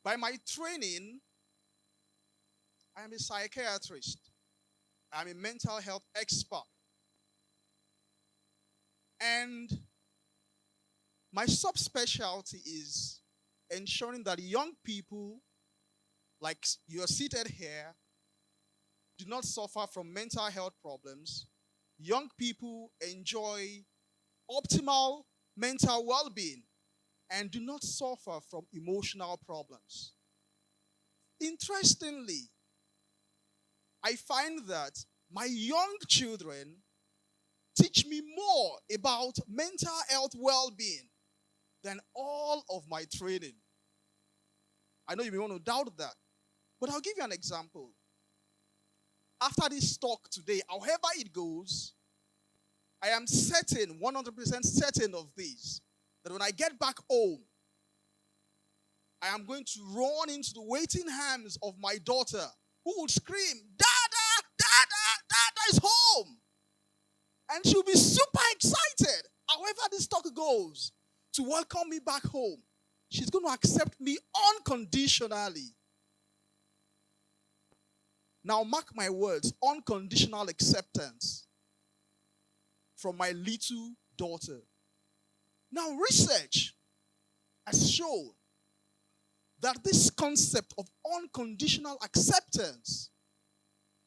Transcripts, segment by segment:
By my training, I am a psychiatrist. I'm a mental health expert. And my subspecialty is ensuring that young people, like you're seated here, do not suffer from mental health problems. Young people enjoy optimal mental well-being and do not suffer from emotional problems. Interestingly, I find that my young children teach me more about mental health well-being than all of my training. I know you may want to doubt that, but I'll give you an example. After this talk today, however it goes, I am certain, 100% certain of this, that when I get back home, I am going to run into the waiting arms of my daughter, who would scream, "Dada, Dada, Dada is home!" And she'll be super excited, however this talk goes, to welcome me back home. She's going to accept me unconditionally. Now, mark my words, unconditional acceptance from my little daughter. Now, research has shown that this concept of unconditional acceptance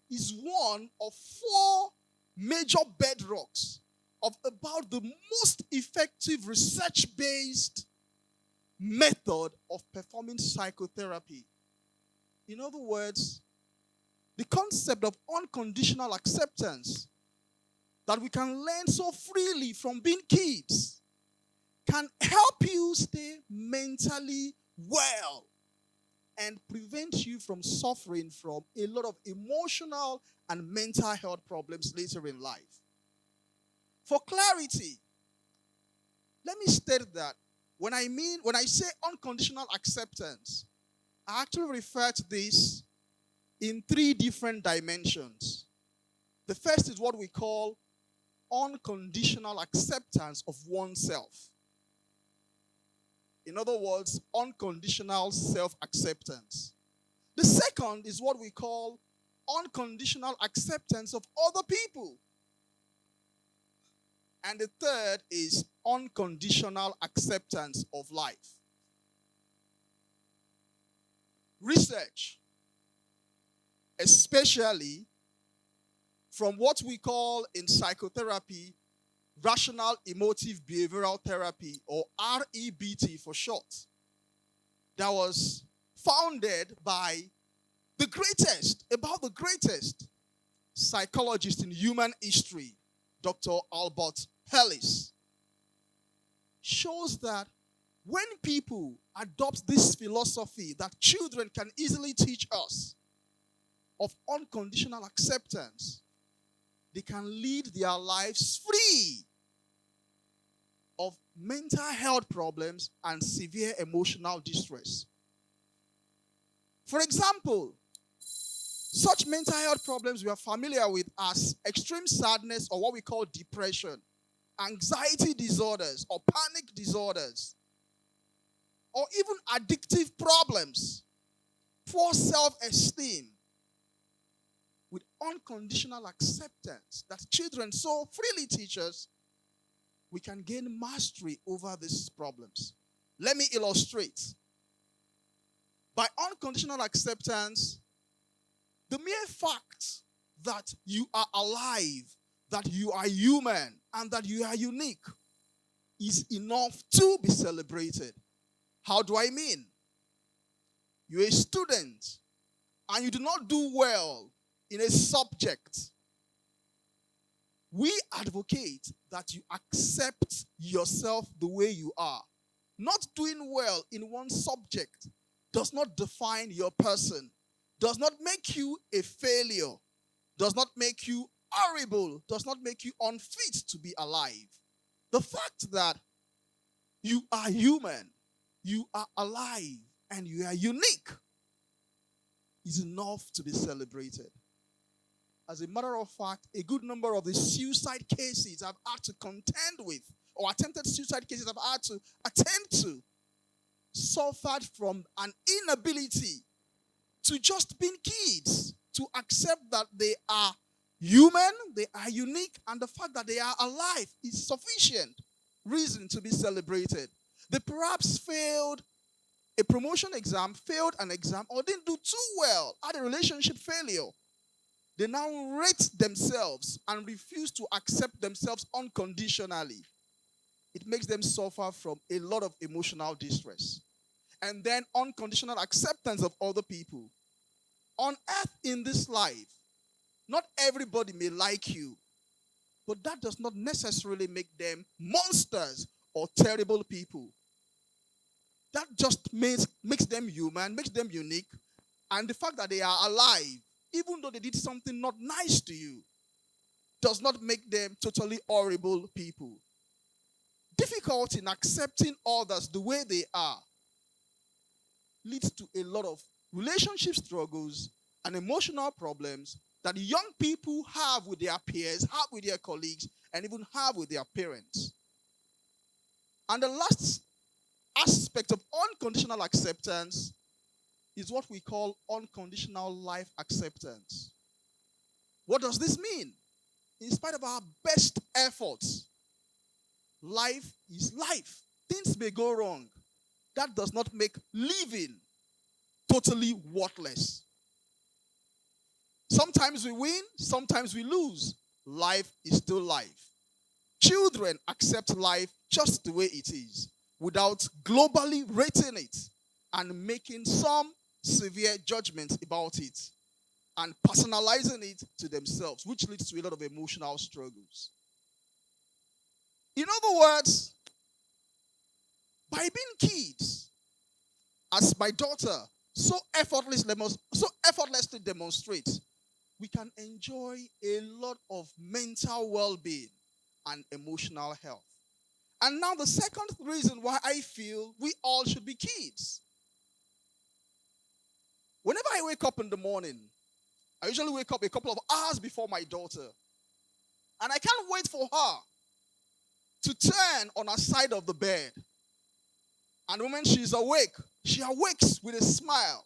is one of 4 major bedrocks of about the most effective research-based method of performing psychotherapy. In other words, the concept of unconditional acceptance that we can learn so freely from being kids can help you stay mentally well and prevent you from suffering from a lot of emotional and mental health problems later in life. For clarity, let me state that when I say unconditional acceptance, I actually refer to this in 3 different dimensions. The first is what we call unconditional acceptance of oneself. In other words, unconditional self-acceptance. The second is what we call unconditional acceptance of other people. And the third is unconditional acceptance of life. Research, especially from what we call in psychotherapy rational emotive behavioral therapy, or REBT for short, that was founded by the greatest psychologist in human history, Dr. Albert Ellis, shows that when people adopt this philosophy that children can easily teach us of unconditional acceptance, they can lead their lives free of mental health problems and severe emotional distress. For example, such mental health problems we are familiar with as extreme sadness, or what we call depression, anxiety disorders or panic disorders, or even addictive problems, poor self-esteem. With unconditional acceptance that children so freely teach us, we can gain mastery over these problems. Let me illustrate. By unconditional acceptance, the mere fact that you are alive, that you are human, and that you are unique is enough to be celebrated. How do I mean? You're a student and you do not do well in a subject. We advocate that you accept yourself the way you are. Not doing well in one subject does not define your person, does not make you a failure, does not make you horrible, does not make you unfit to be alive. The fact that you are human, you are alive, and you are unique is enough to be celebrated. As a matter of fact, a good number of the suicide cases I've had to contend with, or attempted suicide cases I've had to attend to, suffered from an inability to just be kids, to accept that they are human, they are unique, and the fact that they are alive is sufficient reason to be celebrated. They perhaps failed a promotion exam, failed an exam, or didn't do too well, had a relationship failure. They now rate themselves and refuse to accept themselves unconditionally. It makes them suffer from a lot of emotional distress. And then unconditional acceptance of other people. On earth in this life, not everybody may like you, but that does not necessarily make them monsters or terrible people. That just makes them human, makes them unique, and the fact that they are alive, even though they did something not nice to you, does not make them totally horrible people. Difficulty in accepting others the way they are leads to a lot of relationship struggles and emotional problems that young people have with their peers, have with their colleagues, and even have with their parents. And the last aspect of unconditional acceptance is what we call unconditional life acceptance. What does this mean? In spite of our best efforts, life is life. Things may go wrong. That does not make living totally worthless. Sometimes we win, sometimes we lose. Life is still life. Children accept life just the way it is, without globally rating it and making some severe judgments about it and personalizing it to themselves, which leads to a lot of emotional struggles. In other words, by being kids, as my daughter so effortlessly demonstrates, we can enjoy a lot of mental well-being and emotional health. And now the second reason why I feel we all should be kids. Whenever I wake up in the morning, I usually wake up a couple of hours before my daughter. And I can't wait for her to turn on her side of the bed. And when she's awake, she awakes with a smile.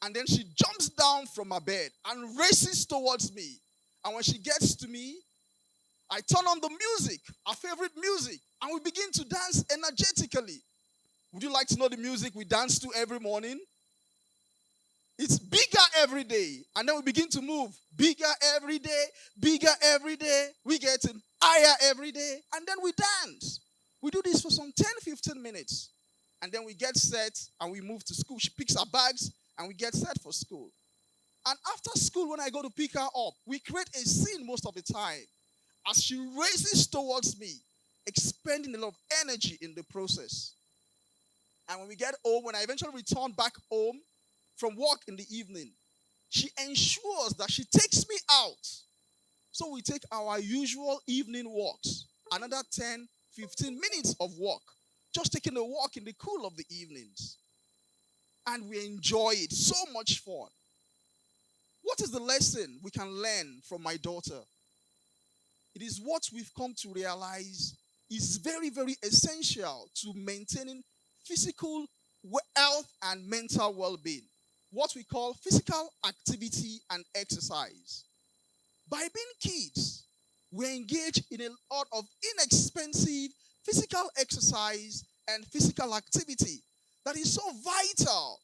And then she jumps down from her bed and races towards me. And when she gets to me, I turn on the music, our favorite music, and we begin to dance energetically. Would you like to know the music we dance to every morning? It's bigger every day. And then we begin to move. Bigger every day, bigger every day. We get higher every day. And then we dance. We do this for some 10, 15 minutes. And then we get set and we move to school. She picks her bags and we get set for school. And after school, when I go to pick her up, we create a scene most of the time as she races towards me, expending a lot of energy in the process. And when we get home, when I eventually return back home from work in the evening, she ensures that she takes me out. So we take our usual evening walks, another 10, 15 minutes of walk, just taking a walk in the cool of the evenings. And we enjoy it. So much fun. What is the lesson we can learn from my daughter? It is what we've come to realize is very, very essential to maintaining physical health and mental well-being. What we call physical activity and exercise. By being kids, we engage in a lot of inexpensive physical exercise and physical activity that is so vital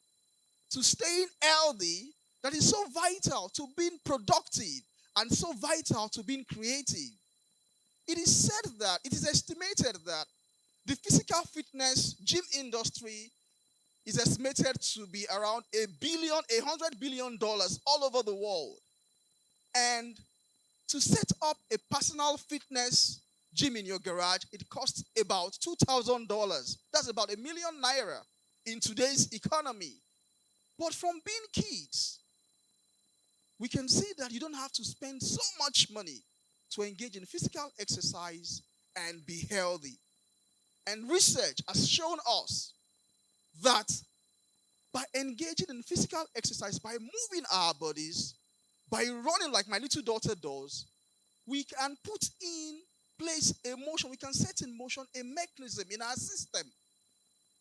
to staying healthy, that is so vital to being productive, and so vital to being creative. It is said that, it is estimated that the physical fitness gym industry is estimated to be around $100 billion all over the world. And to set up a personal fitness gym in your garage, it costs about $2,000. That's about ₦1 million in today's economy. But from being kids, we can see that you don't have to spend so much money to engage in physical exercise and be healthy. And research has shown us that by engaging in physical exercise, by moving our bodies, by running like my little daughter does, we can put in place a motion, we can set in motion a mechanism in our system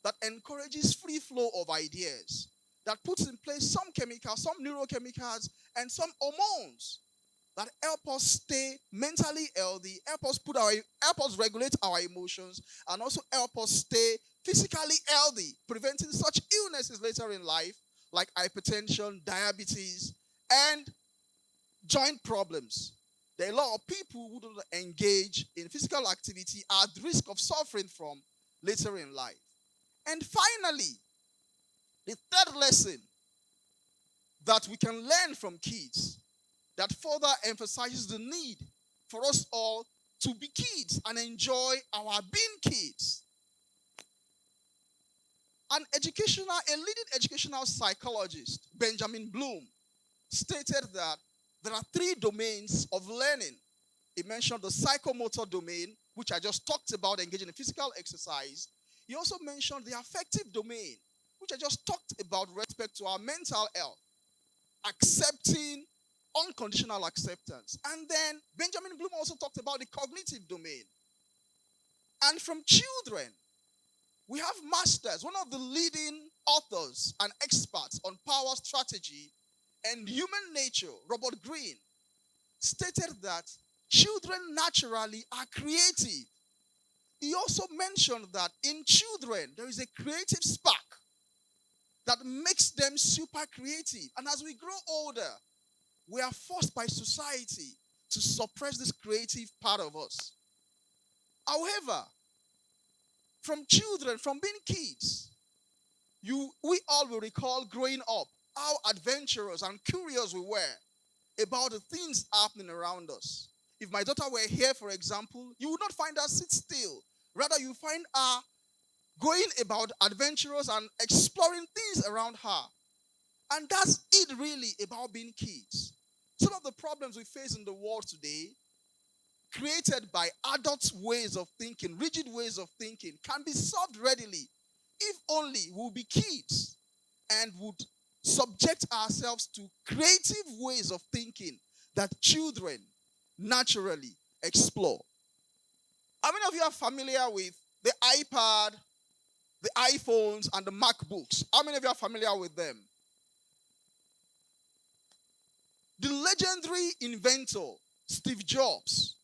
that encourages free flow of ideas, that puts in place some chemicals, some neurochemicals, and some hormones that help us stay mentally healthy, help us regulate our emotions, and also help us stay physically healthy, preventing such illnesses later in life like hypertension, diabetes, and joint problems. There are a lot of people who don't engage in physical activity are at risk of suffering from later in life. And finally, the third lesson that we can learn from kids that further emphasizes the need for us all to be kids and enjoy our being kids. A leading educational psychologist, Benjamin Bloom, stated that there are three domains of learning. He mentioned the psychomotor domain, which I just talked about, engaging in physical exercise. He also mentioned the affective domain, which I just talked about with respect to our mental health, accepting unconditional acceptance. And then Benjamin Bloom also talked about the cognitive domain. And from children, we have masters, one of the leading authors and experts on power strategy and human nature, Robert Greene, stated that children naturally are creative. He also mentioned that in children, there is a creative spark that makes them super creative. And as we grow older, we are forced by society to suppress this creative part of us. However, from children, from being kids, we all will recall growing up, how adventurous and curious we were about the things happening around us. If my daughter were here, for example, you would not find her sit still. Rather, you find her going about adventurous and exploring things around her. And that's it really about being kids. Some of the problems we face in the world today, created by adult ways of thinking, rigid ways of thinking, can be solved readily if only we'll be kids and would subject ourselves to creative ways of thinking that children naturally explore. How many of you are familiar with the iPad, the iPhones, and the MacBooks? How many of you are familiar with them? The legendary inventor, Steve Jobs,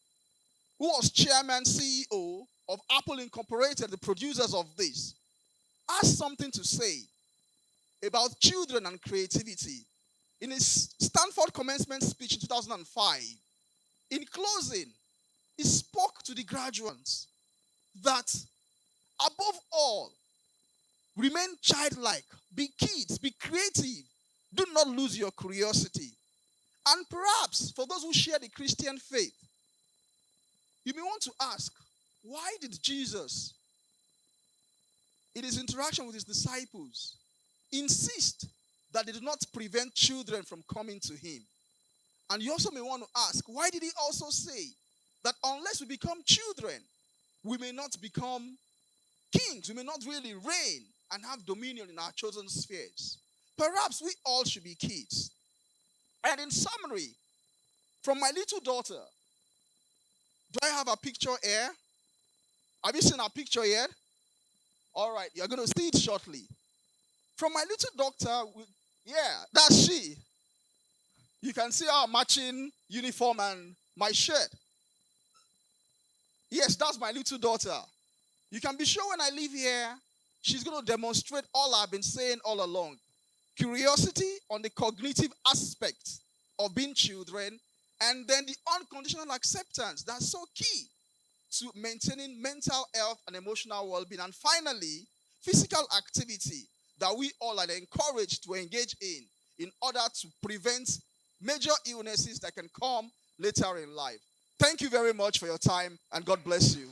who was chairman, CEO of Apple Incorporated, the producers of this, has something to say about children and creativity. In his Stanford commencement speech in 2005, in closing, he spoke to the graduates that, above all, remain childlike, be kids, be creative, do not lose your curiosity. And perhaps, for those who share the Christian faith, you may want to ask, why did Jesus, in his interaction with his disciples, insist that they do not prevent children from coming to him? And you also may want to ask, why did he also say that unless we become children, we may not become kings, we may not really reign and have dominion in our chosen spheres? Perhaps we all should be kids. And in summary, from my little daughter, do I have a picture here? Have you seen a picture yet? All right, you're going to see it shortly. From my little daughter, yeah, that's she. You can see our matching uniform and my shirt. Yes, that's my little daughter. You can be sure when I leave here, she's going to demonstrate all I've been saying all along. Curiosity on the cognitive aspect of being children, and then the unconditional acceptance that's so key to maintaining mental health and emotional well-being. And finally, physical activity that we all are encouraged to engage in order to prevent major illnesses that can come later in life. Thank you very much for your time, and God bless you.